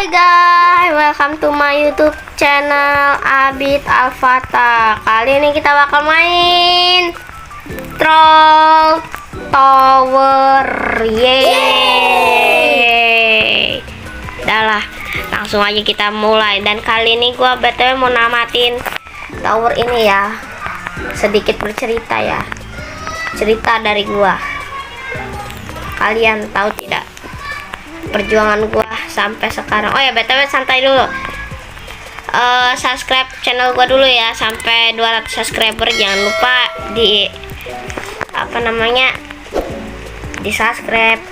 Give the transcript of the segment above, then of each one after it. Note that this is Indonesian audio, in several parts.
Hai guys, welcome to my YouTube channel Abid Alfata. Kali ini kita bakal main Troll Tower. Yeay. Udahlah, langsung aja kita mulai. Dan kali ini gua btw mau namatin tower ini ya. Sedikit bercerita ya. Cerita dari gua. Kalian tahu tidak perjuangan gua sampai sekarang? Oh ya, btw santai dulu. Subscribe channel gua dulu ya sampai 200 subscriber. Jangan lupa di di subscribe.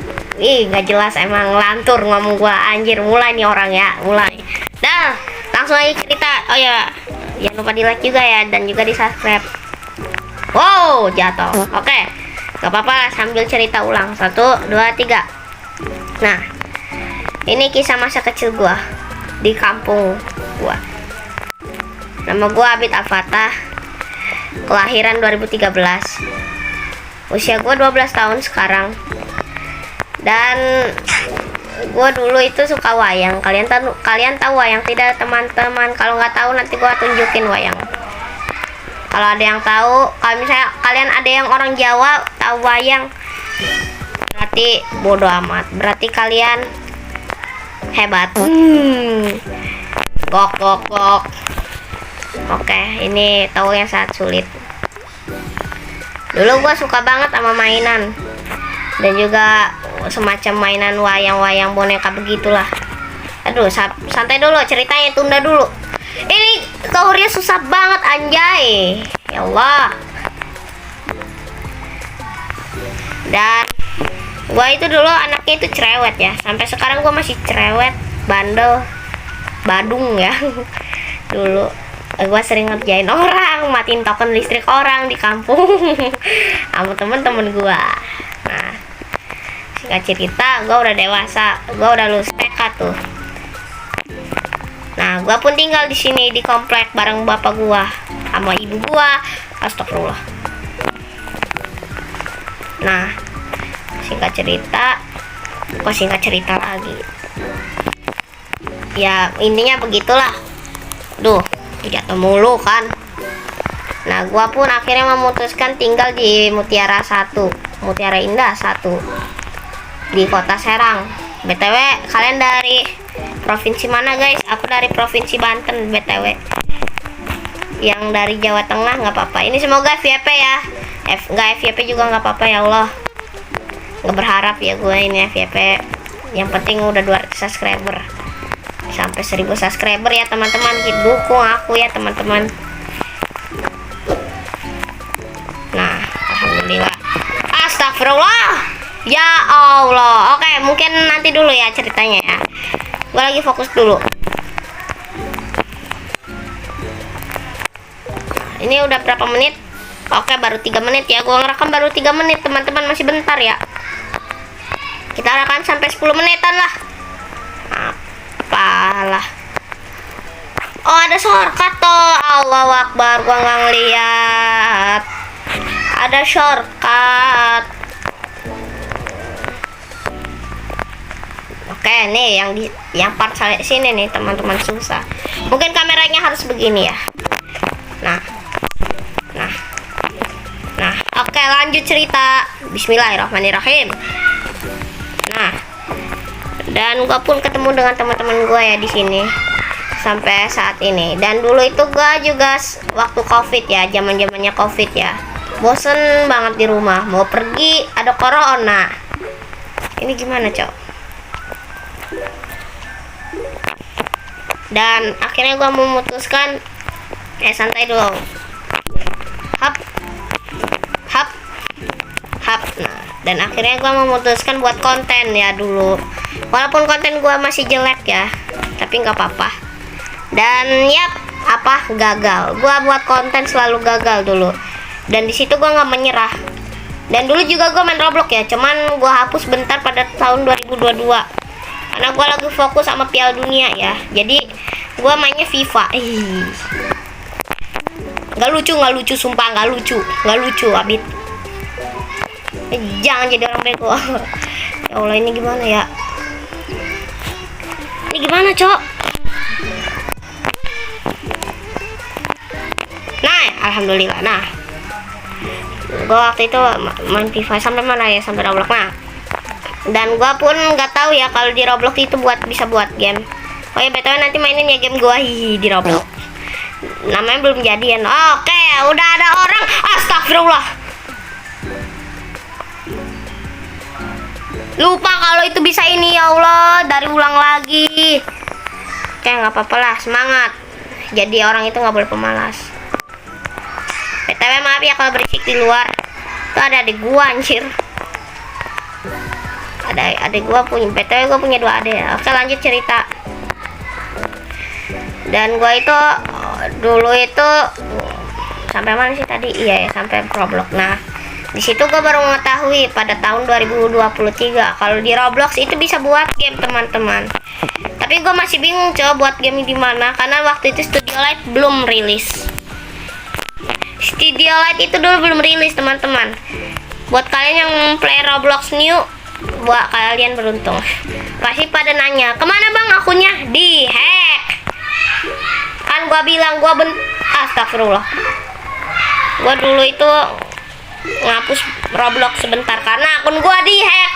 Ih, nggak jelas emang, lantur ngomong gua, anjir. Mulai nih orang ya, mulai. Dah, langsung aja cerita. Oh ya, jangan lupa di like juga ya, dan juga di subscribe. Wow, jatuh. Oke, gak apa-apa, sambil cerita ulang. 1, 2, 3. Nah, ini kisah masa kecil gua di kampung gua. Nama gua Abid Alfata. Kelahiran 2013. Usia gua 12 tahun sekarang. Dan gua dulu itu suka wayang. Kalian tahu wayang tidak, teman-teman? Kalau nggak tahu nanti gua tunjukin wayang. Kalau ada yang tahu, kalau misalnya kalian ada yang orang Jawa tahu wayang, berarti bodoh amat. Berarti kalian hebat. Gok gok gok. Oke, ini tahu yang sangat sulit. Dulu gua suka banget sama mainan dan juga semacam mainan wayang-wayang boneka begitulah. Aduh, santai dulu ceritanya, tunda dulu. Ini towernya susah banget anjay. Ya Allah. Dan gua itu dulu anaknya itu cerewet ya. Sampai sekarang gua masih cerewet, bandel, badung ya. Dulu gua sering ngerjain orang, matiin token listrik orang di kampung sama temen-temen gua. Nah, singkat cerita, gua udah dewasa, gua udah lulus TK tuh. Nah, gua pun tinggal di sini di komplek bareng bapak gua sama ibu gua. Astagfirullah. Nah, singkat cerita lagi. Ya, intinya begitulah. Duh, jatuh mulu kan. Nah, gua pun akhirnya memutuskan tinggal di Mutiara Indah 1 di Kota Serang. BTW, kalian dari provinsi mana guys? Aku dari provinsi Banten BTW. Yang dari Jawa Tengah nggak apa-apa. Ini semoga FYP ya. Nggak FYP juga nggak apa-apa ya Allah. Nggak berharap ya gue ini FYP. Yang penting udah 200 subscriber. Sampai 1000 subscriber ya teman-teman. Dukung aku ya teman-teman. Nah, alhamdulillah. Astagfirullah. Ya Allah. Oke, mungkin nanti dulu ya ceritanya ya. Gue lagi fokus dulu. Ini udah berapa menit? Oke, baru 3 menit ya. Gue ngerekam baru 3 menit teman-teman, masih bentar ya. Kita rekam sampai 10 menitan lah. Apalah. Oh, ada shortcut tuh. Allahu Akbar, gua nggak ngeliat. Ada shortcut. Oke, nih yang part sini nih teman-teman, susah. Mungkin kameranya harus begini ya. Nah, oke, lanjut cerita. Bismillahirrahmanirrahim. Nah, dan gua pun ketemu dengan teman-teman gua ya di sini sampai saat ini. Dan dulu itu gua juga waktu COVID ya, zaman-zamannya COVID ya. Bosen banget di rumah, mau pergi ada corona. Ini gimana, Cok? Dan akhirnya gua memutuskan santai dulu. Hap. Nah, dan akhirnya gua memutuskan buat konten ya dulu. Walaupun konten gua masih jelek ya, tapi nggak apa-apa. Dan yap, gagal. Gua buat konten selalu gagal dulu. Dan di situ gua nggak menyerah. Dan dulu juga gua main Roblox ya, cuman gua hapus bentar pada tahun 2022. Karena gua lagi fokus sama Piala Dunia ya. Jadi gua mainnya FIFA. Nggak lucu, sumpah nggak lucu, Abid. Jangan jadi orang bego. Ya Allah, ini gimana ya? Ini ini gimana, Cok? Nah, alhamdulillah. Nah, gua waktu itu main FIFA sampai mana ya? Sampai Roblox. Nah, dan gua pun nggak tahu ya kalau di Roblox itu bisa buat game. Oh ya, btw nanti mainin ya game gua di Roblox. Namanya belum jadian. Oke, udah ada orang. Astagfirullah. Lupa kalau itu bisa ini, ya Allah. Dari ulang lagi. Oke, nggak apa-apa lah. Semangat. Jadi orang itu nggak boleh pemalas. btw maaf ya kalau berisik di luar. Tuh ada adik gua, anjir. Ada adik gua punya. btw gua punya 2 adik. Oke, lanjut cerita. Dan gua itu dulu itu sampai mana sih tadi? Iya ya, sampai Roblox. Nah, di situ gue baru mengetahui pada tahun 2023 kalau di Roblox itu bisa buat game, teman-teman. Tapi gue masih bingung coba buat game di mana karena waktu itu Studio Light belum rilis. Studio Light itu dulu belum rilis, teman-teman. Buat kalian yang play Roblox new, buat kalian beruntung. Pasti pada nanya, kemana bang akunnya? Di hack. Kan gue bilang astagfirullah. Gue dulu itu ngapus Roblox sebentar karena akun gua dihack.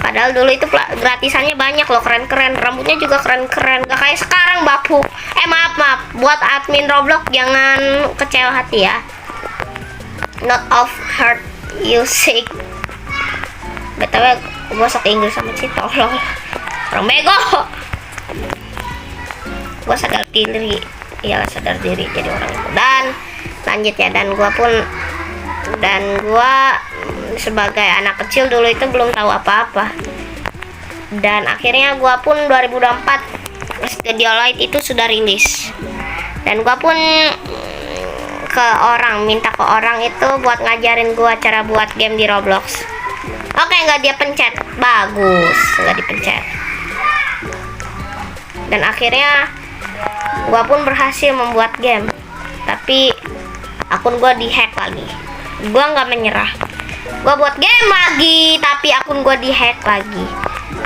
Padahal dulu itu gratisannya banyak loh, keren-keren, rambutnya juga keren-keren, gak kayak sekarang bapu. Maaf, buat admin Roblox jangan kecewa hati ya. Not of heart you sick. btw gua sok Inggris sama si tolol, orang bego. Gua sadar diri, iyalah sadar diri jadi orang itu. Dan lanjut ya, dan gua sebagai anak kecil dulu itu belum tahu apa-apa. Dan akhirnya gua pun 2024 Studio Light itu sudah rilis. Dan gua pun minta ke orang itu buat ngajarin gua cara buat game di Roblox. Oke, nggak dia pencet. Bagus, nggak dipencet. Dan akhirnya gua pun berhasil membuat game. Tapi akun gue dihack lagi. Gue nggak menyerah. Gue buat game lagi, tapi akun gue dihack lagi.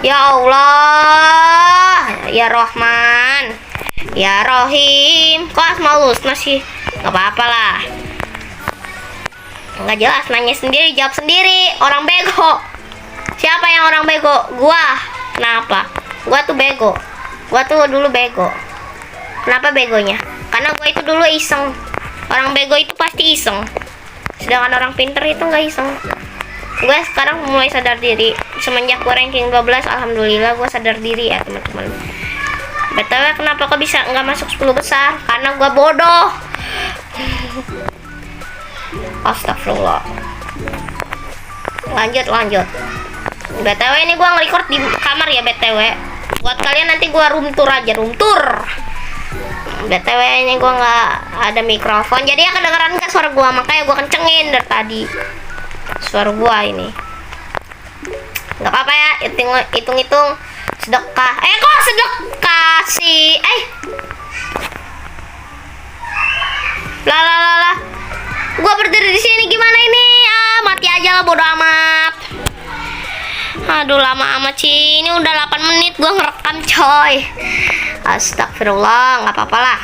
Ya Allah, ya Rahman, ya Rohim. Kok Asmaul Husna sih? Nggak apa-apa lah. Nggak jelas, nanya sendiri, jawab sendiri. Orang bego. Siapa yang orang bego? Gua. Kenapa? Gua tuh bego. Gua tuh dulu bego. Kenapa begonya? Karena gue itu dulu iseng. Orang bego itu pasti iseng. Sedangkan orang pinter itu nggak iseng. Gue sekarang mulai sadar diri. Semenjak gue ranking 12, alhamdulillah gue sadar diri ya, teman-teman. btw kenapa kok bisa nggak masuk 10 besar? Karena gue bodoh. Astagfirullah. Lanjut. btw ini gue nge-record di kamar ya, btw. Buat kalian nanti gue room tour aja, room tour. btw ini gue nggak ada mikrofon, jadi ya kedengeran nggak suara gue, makanya gue kencengin dari tadi suara gue ini. Nggak apa-apa ya, hitung-hitung sedekah. Kok sedekah sih? Lah. Gue berdiri di sini gimana ini? Mati aja lah, bodo amat. Aduh, lama amat sih. Ini udah 8 menit gue ngerekam, coy. Astagfirullah, nggak apa-apa lah.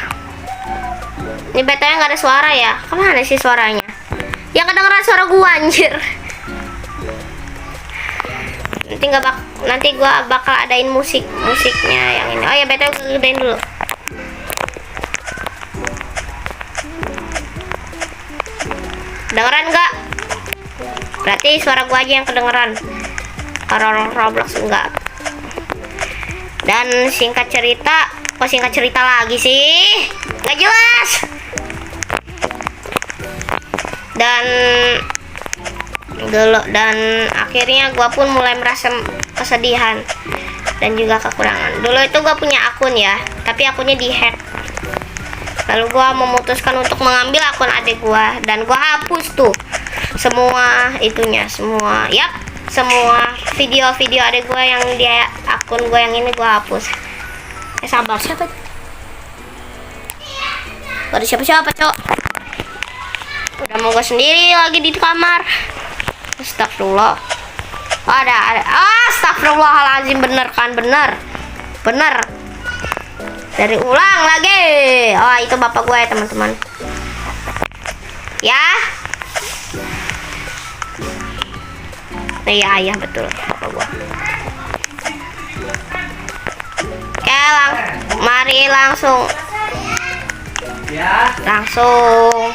Ini btw nggak ada suara ya? Kemana sih suaranya? Yang kedengeran suara gua, anjir. Nanti gua bakal adain musiknya yang ini. Oh ya, btw gua gedein dulu. Dengeran nggak? Berarti suara gua aja yang kedengeran. Orang Roblox enggak. Dan singkat cerita, kok singkat cerita lagi sih? Gak jelas. Dan akhirnya gue pun mulai merasa kesedihan dan juga kekurangan. Dulu itu gue punya akun ya, tapi akunnya dihack. Lalu gue memutuskan untuk mengambil akun adik gue dan gue hapus tuh semua video-video adik gue yang dia akun gue yang ini gue hapus. Sabar, siapa? Gak ada siapa-siapa, cok. Udah mau gue sendiri lagi di kamar. Astagfirullah. Ada. Astagfirullahaladzim, bener kan, bener. bener. Dari ulang lagi. Oh, itu bapak gue ya, teman-teman. Ya. Iya, ayah betul bapak gue. Oke, mari langsung. Langsung.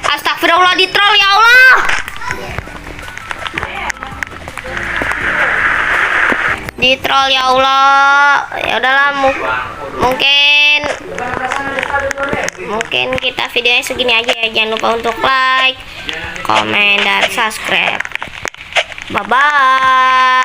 Astagfirullah, di troll ya Allah. Di troll ya Allah. Ya udahlah, mungkin kita videonya segini aja ya. Jangan lupa untuk like, komen, dan subscribe. Bye bye.